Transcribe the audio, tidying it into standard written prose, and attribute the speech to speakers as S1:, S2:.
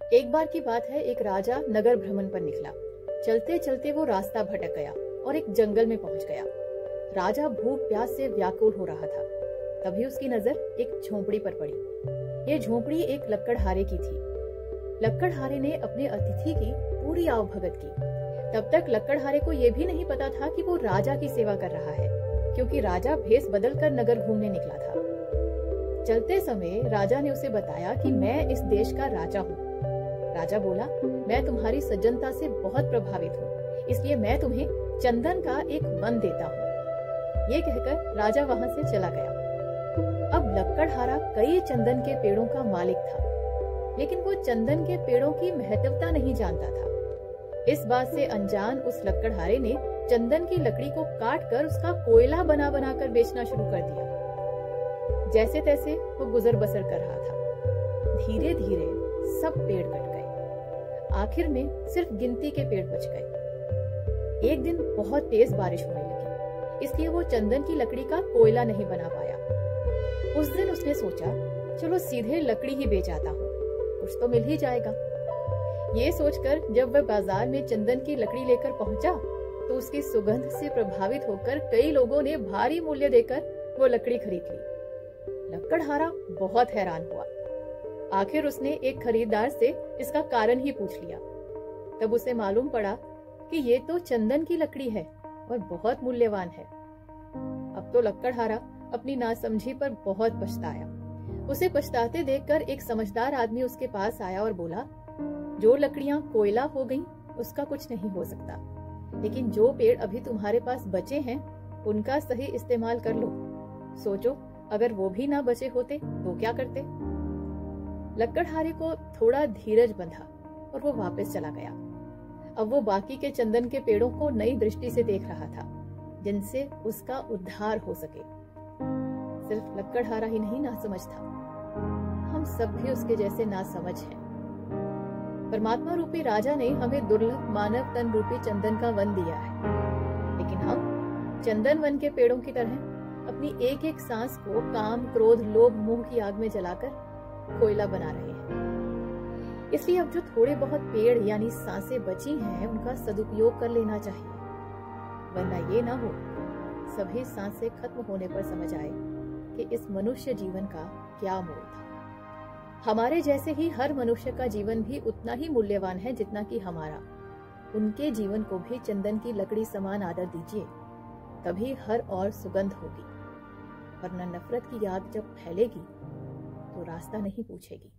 S1: एक बार की बात है, एक राजा नगर भ्रमण पर निकला। चलते चलते वो रास्ता भटक गया और एक जंगल में पहुंच गया। राजा भूख प्यास से व्याकुल हो रहा था। तभी उसकी नजर एक झोंपड़ी पर पड़ी। ये झोंपड़ी एक लक्कड़हारे की थी। लक्कड़हारे ने अपने अतिथि की पूरी आवभगत की। तब तक लक्कड़हारे को यह भी नहीं पता था कि वो राजा की सेवा कर रहा है, क्योंकि राजा भेष बदलकर नगर घूमने निकला था। चलते समय राजा ने उसे बताया कि मैं इस देश का राजा हूँ। राजा बोला, मैं तुम्हारी सज्जनता से बहुत प्रभावित हूँ, इसलिए मैं तुम्हें चंदन का एक वन देता हूँ। ये कहकर राजा वहां से चला गया। अब लक्कड़हारा कई चंदन के पेड़ों का मालिक था, लेकिन वो चंदन के पेड़ों की महत्वता नहीं जानता था। इस बात से अनजान उस लक्कड़हारे ने चंदन की लकड़ी को काट कर उसका कोयला बना बना कर बेचना शुरू कर दिया। जैसे तैसे वो गुजर बसर कर रहा था। धीरे धीरे सब पेड़ कट गए। आखिर में सिर्फ गिनती के पेड़ बच गए। एक दिन बहुत तेज बारिश होने लगी, इसलिए वो चंदन की लकड़ी का कोयला नहीं बना पाया। उस दिन उसने सोचा, चलो सीधे लकड़ी ही बेच आता हूँ, कुछ तो मिल ही जाएगा। ये सोचकर जब वह बाजार में चंदन की लकड़ी लेकर पहुंचा, तो उसकी सुगंध से प्रभावित होकर कई लोगों ने भारी मूल्य देकर वो लकड़ी खरीद ली। लक्कड़हारा बहुत हैरान हुआ। आखिर उसने एक खरीदार से इसका कारण ही पूछ लिया। तब उसे मालूम पड़ा कि ये तो चंदन की लकड़ी है और बहुत मूल्यवान है। अब तो लक्कड़हारा अपनी नासमझी पर बहुत पछताया। उसे पछताते देखकर एक समझदार आदमी उसके पास आया और बोला, जो लकड़ियां कोयला हो गईं, उसका कुछ नहीं हो सकता, लेकिन जो पेड़ अभी तुम्हारे पास बचे हैं, उनका सही इस्तेमाल कर लो। सोचो, अगर वो भी ना बचे होते तो क्या करते? लक्कड़हारे को थोड़ा धीरज बंधा और वो वापस चला गया। अब वो बाकी के चंदन के पेड़ों को नई दृष्टि से देख रहा था, जिनसे उसका उद्धार हो सके। सिर्फ लक्कड़हारा ही नहीं नासमझ था, हम सब भी उसके जैसे नासमझ हैं। परमात्मा रूपी राजा ने हमें दुर्लभ मानव तन रूपी चंदन का वन दिया है, लेकिन हम चंदन वन के पेड़ों की तरह अपनी एक एक सांस को काम, क्रोध, लोभ, मोह की आग में जलाकर कोयला बना रहे हैं। इसलिए अब जो थोड़े बहुत पेड़ यानी सांसें बची हैं, उनका सदुपयोग कर लेना चाहिए, वरना ये ना हो सभी सांसें खत्म होने पर समझ आए कि इस मनुष्य जीवन का क्या मोल था। हमारे जैसे ही हर मनुष्य का जीवन भी उतना ही मूल्यवान है जितना कि हमारा। उनके जीवन को भी चंदन की लकड़ी समान आदर दीजिए, तभी हर और सुगंध होगी, वरना नफरत की आग जब फैलेगी तो रास्ता नहीं पूछेगी।